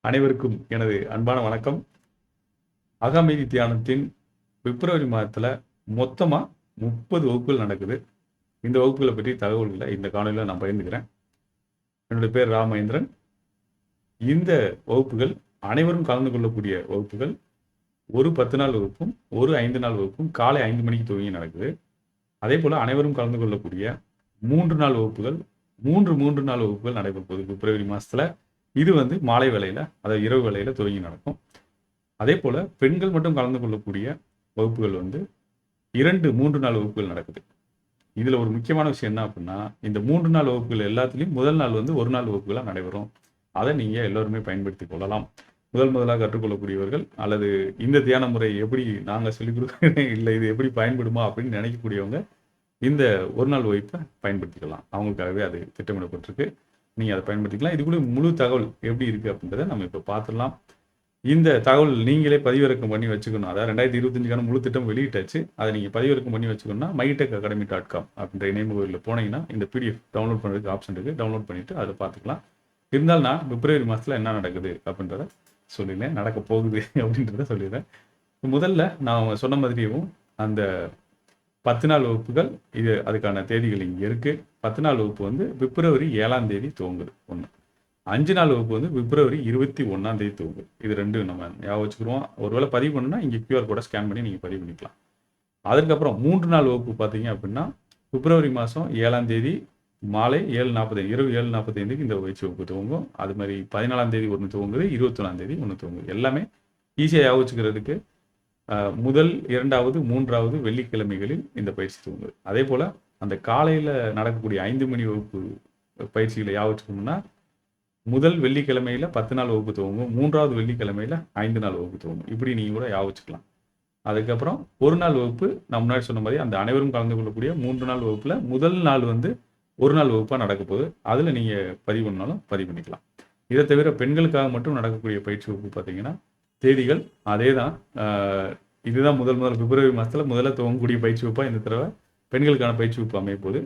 அனைவருக்கும் எனது அன்பான வணக்கம். அகமேதி தியானத்தின் பிப்ரவரி மாதத்தில் மொத்தமாக 30 வகுப்புகள் நடக்குது. இந்த வகுப்புகளை பற்றி தகவல்களை இந்த காணொலியில் நான் பகிர்ந்துக்கிறேன். என்னுடைய பேர் ராமேந்திரன். இந்த வகுப்புகள் அனைவரும் கலந்து கொள்ளக்கூடிய வகுப்புகள். ஒரு 10 நாள் வகுப்பும் ஒரு 5 நாள் வகுப்பும் காலை 5 மணிக்கு துவங்கி நடக்குது. அதே போல் அனைவரும் கலந்து கொள்ளக்கூடிய 3 நாள் வகுப்புகள், மூன்று நாள் வகுப்புகள் நடைபெற போகுது பிப்ரவரி மாதத்தில். இது மாலை வேளையில், அதாவது இரவு வேளையில் துவங்கி நடக்கும். அதே போல் பெண்கள் மட்டும் கலந்து கொள்ளக்கூடிய வகுப்புகள் 3 நாள் வகுப்புகள் நடக்குது. இதில் ஒரு முக்கியமான விஷயம் என்ன அப்படின்னா, இந்த 3 நாள் வகுப்புகள் எல்லாத்துலேயும் முதல் நாள் ஒரு நாள் வகுப்புகளாக நடைபெறும். அதை நீங்கள் எல்லோருமே பயன்படுத்தி கொள்ளலாம். முதலாக கற்றுக்கொள்ளக்கூடியவர்கள் அல்லது இந்த தியான முறை எப்படி நாங்கள் சொல்லிக் கொடுக்குறேன் இல்லை இது எப்படி பயன்படுமா அப்படின்னு நினைக்கக்கூடியவங்க இந்த ஒரு நாள் வகுப்பை பயன்படுத்திக்கலாம். அவங்களுக்காகவே அது திட்டமிடப்பட்டிருக்கு. நீங்கள் அதை பயன்படுத்திக்கலாம். இதுக்குள்ள முழு தகவல் எப்படி இருக்குது அப்படின்றத நம்ம இப்போ பார்த்துடலாம். இந்த தகவல் நீங்களே பதிவிறக்கம் பண்ணி வச்சுக்கணும். அதாவது 2025க்கான முழு திட்டம் வெளியிட்டாச்சு. அதை நீங்கள் பதிவிறக்கம் பண்ணி வச்சுக்கணும்னா mytechacademy.com அப்படின்ற இணையமுகவரியில் போனீங்கன்னா இந்த PDF டவுன்லோட் பண்ணுறதுக்கு ஆப்ஷன் இருக்குது. டவுன்லோட் பண்ணிவிட்டு அதை பார்த்துக்கலாம். இருந்தாலும் நான் பிப்ரவரி மாதத்தில் என்ன நடக்குது அப்படின்றத சொல்லிடுறேன், நடக்க போகுது அப்படின்றத சொல்லிடுறேன். முதல்ல நான் சொன்ன மாதிரியும் அந்த 10 நாள் வகுப்புகள், இது அதுக்கான தேதிகள் இங்கே இருக்குது. 10 நாள் வகுப்பு பிப்ரவரி 7ஆம் தேதி துவங்குது. 1 5 நாள் வகுப்பு பிப்ரவரி 21ஆம் தேதி துவங்குது. இது ரெண்டும் நம்ம ஞாபகம் வச்சுக்கிறோம். ஒருவேளை பதிவு பண்ணுன்னா இங்கே QR கோடை ஸ்கேன் பண்ணி நீங்கள் பதிவு பண்ணிக்கலாம். அதுக்கப்புறம் 3 நாள் வகுப்பு பார்த்தீங்க அப்படின்னா பிப்ரவரி மாதம் 7ஆம் தேதி மாலை 7:45 இரவு 7:45க்கு இந்த பயிற்சி வகுப்பு துவங்கும். அது மாதிரி 14ஆம் தேதி ஒன்று துவங்குது, 21ஆம் தேதி ஒன்று துவங்குது. எல்லாமே ஈஸியாக ஞாபகம் வச்சுக்கிறதுக்கு முதல் 2வது 3வது வெள்ளிக்கிழமைகளில் இந்த பயிற்சி துவங்குது. அதே போல் அந்த காலையில் நடக்கக்கூடிய 5 மணி வகுப்பு பயிற்சிகளை ஞாபகம் வச்சுக்கணும்னா முதல் வெள்ளிக்கிழமையில் 10 நாள் வகுப்பு துவங்கும், 3வது வெள்ளிக்கிழமையில் 5 நாள் வகுப்பு துவங்கும். இப்படி நீங்கள் கூட ஞாபகம் வச்சுக்கலாம். அதுக்கப்புறம் ஒரு நாள் வகுப்பு நான் முன்னாடி சொன்ன மாதிரி அந்த அனைவரும் கலந்து கொள்ளக்கூடிய 3 நாள் வகுப்பில் முதல் நாள் ஒரு நாள் வகுப்பாக நடக்க போகுது. அதில் நீங்கள் பதிவு பண்ணாலும் பதிவு பண்ணிக்கலாம். இதை தவிர பெண்களுக்காக மட்டும் நடக்கக்கூடிய பயிற்சி வகுப்பு பார்த்தீங்கன்னா தேதிகள் அதே தான். இதுதான் முதல் பிப்ரவரி மாதத்தில் முதல்ல துவங்கக்கூடிய பயிற்சி வகுப்பாக இந்த தடவை பெண்களுக்கான பயிற்சி வகுப்பு அமைய போகுது.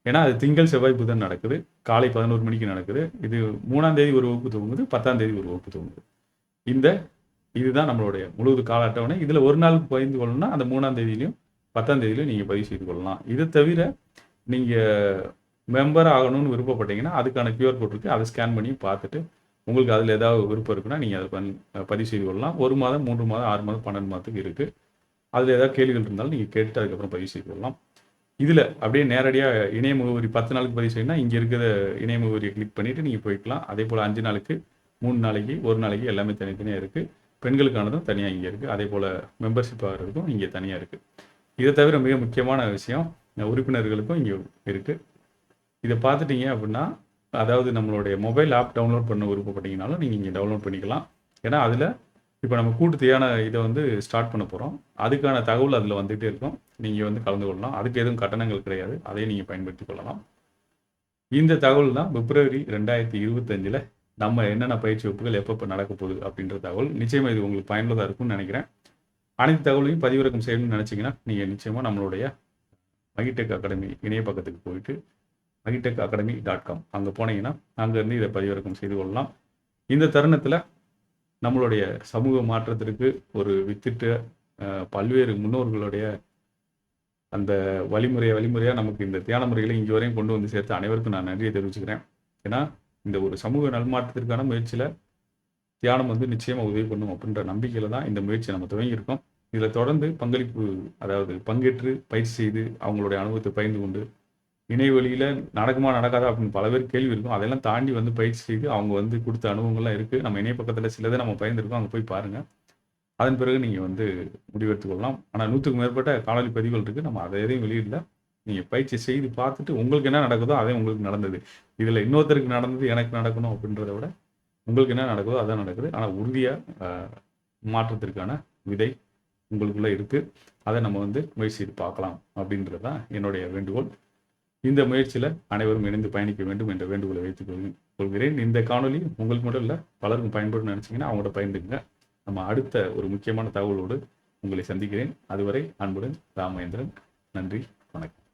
ஏன்னா அது திங்கள் செவ்வாய் புதன் நடக்குது. காலை 11 மணிக்கு நடக்குது. இது 3ஆம் தேதி ஒரு வகுப்பு துவங்குது, 10ஆம் தேதி ஒரு வகுப்பு துவங்குது. இதுதான் நம்மளுடைய முழு கால அட்டவணை. இதில் ஒரு நாளுக்கு பகிர்ந்து கொள்ளணும்னா அந்த 3ஆம் தேதியிலையும் 10ஆம் தேதியிலையும் நீங்கள் பதிவு செய்து கொள்ளலாம். இதை தவிர நீங்கள் மெம்பர் ஆகணும்னு விருப்பப்பட்டீங்கன்னா அதுக்கான QR கோட் இருக்குது. அதை ஸ்கேன் பண்ணி பார்த்துட்டு உங்களுக்கு அதில் ஏதாவது விருப்பம் இருக்குன்னா நீங்கள் அதை பதிவு செய்து கொள்ளலாம். 1 மாதம், 3 மாதம், 6 மாதம், 12 மாதத்துக்கு இருக்குது. அதில் ஏதாவது கேள்விகள் இருந்தாலும் நீங்கள் கேட்டு அதுக்கப்புறம் பதிவு செய்து கொள்ளலாம். இதில் அப்படியே நேரடியாக இணைய முகவரி 10 நாளுக்கு பதிவு செய்யணும்னா இங்கே இருக்கிற இணைய முகவரியை கிளிக் பண்ணிவிட்டு நீங்கள் போய்க்கலாம். அதே போல் 5 நாளுக்கு, 3 நாளைக்கு, 1 நாளைக்கு எல்லாமே தனித்தனியாக இருக்குது. பெண்களுக்கானதும் தனியாக இங்கே இருக்குது. அதே போல் மெம்பர்ஷிப் ஆகிறதுக்கும் இங்கே தனியாக இருக்குது. இதை தவிர மிக முக்கியமான விஷயம் உறுப்பினர்களுக்கும் இங்கே இருக்குது. இதை பார்த்துட்டீங்க அப்படின்னா அதாவது நம்மளுடைய மொபைல் ஆப் டவுன்லோட் பண்ண விருப்பப்பட்டீங்கனாலும் நீங்கள் இங்கே டவுன்லோட் பண்ணிக்கலாம். ஏன்னா அதில் இப்போ நம்ம கூட்டு தியான இதை ஸ்டார்ட் பண்ண போகிறோம். அதுக்கான தகவல் அதில் வந்துகிட்டே இருக்கும். நீங்கள் கலந்து கொள்ளலாம். அதுக்கு எதுவும் கட்டணங்கள் கிடையாது. அதையும் நீங்கள் பயன்படுத்தி கொள்ளலாம். இந்த தகவல் தான் பிப்ரவரி 2025 நம்ம என்னென்ன பயிற்சி வகுப்புகள் எப்பப்போ நடக்க போகுது அப்படின்ற தகவல். நிச்சயமாக இது உங்களுக்கு பயனுள்ளதாக இருக்கும்னு நினைக்கிறேன். அனைத்து தகவலையும் பதிவிறக்கம் செய்யணும்னு நினச்சிங்கன்னா நீங்கள் நிச்சயமாக நம்மளுடைய mytech academy இணைய பக்கத்துக்கு போயிட்டு mytechacademy.com அங்கே போனீங்கன்னா அங்கேருந்து இதை பதிவிறக்கம் செய்து கொள்ளலாம். இந்த தருணத்தில் நம்மளுடைய சமூக மாற்றத்திற்கு ஒரு வித்திட்ட பல்வேறு முன்னோர்களுடைய அந்த வழிமுறையாக நமக்கு இந்த தியான முறைகளை இங்கே வரையும் கொண்டு வந்து சேர்த்து அனைவருக்கும் நான் நன்றியை தெரிவிச்சுக்கிறேன். ஏன்னா இந்த ஒரு சமூக நல்மாற்றத்திற்கான முயற்சியில் தியானம் நிச்சயமாக உதவி பண்ணும் அப்படின்ற நம்பிக்கையில் தான் இந்த முயற்சி நம்ம துவங்கியிருக்கோம். இதில் தொடர்ந்து பங்கேற்று பயிற்சி செய்து அவங்களுடைய அனுபவத்தை பகிர்ந்து கொண்டு இணையவழியில் நடக்குமா நடக்காதா அப்படின்னு பல பேர் கேள்வி இருக்கும். அதெல்லாம் தாண்டி பயிற்சி செய்து அவங்க கொடுத்த அனுபவங்கள்லாம் இருக்குது. நம்ம இணைய பக்கத்தில் சிலதை நம்ம பகிர்ந்துருக்கோம். அங்கே போய் பாருங்கள். அதன் பிறகு நீங்கள் முடிவெடுத்து கொள்ளலாம். ஆனால் 100க்கும் மேற்பட்ட காணொலி பதிவுகள் இருக்குது. நம்ம அதை எதையும் வெளியிடல. நீங்கள் பயிற்சி செய்து பார்த்துட்டு உங்களுக்கு என்ன நடக்குதோ அதே உங்களுக்கு நடந்தது. இதில் இன்னொருத்தருக்கு நடந்தது எனக்கு நடக்கணும் அப்படின்றத விட உங்களுக்கு என்ன நடக்குதோ அதான் நடக்குது. ஆனால் உறுதியாக மாற்றத்திற்கான விதை உங்களுக்குள்ளே இருக்குது. அதை நம்ம முயற்சி செய்து பார்க்கலாம் அப்படின்றது தான் என்னுடைய வேண்டுகோள். இந்த முயற்சியில் அனைவரும் இணைந்து பயணிக்க வேண்டும் என்ற வேண்டுகோளை வைத்துக் கொள்கிறேன். இந்த காணொலி உங்களுக்கு மட்டும் இல்லை பலருக்கும் பயன்படும் நினச்சிங்கன்னா அவங்கள்ட்ட பயன்படுங்க. நம்ம அடுத்த ஒரு முக்கியமான தகவலோடு உங்களை சந்திக்கிறேன். அதுவரை அன்புடன் ராமேந்திரன். நன்றி, வணக்கம்.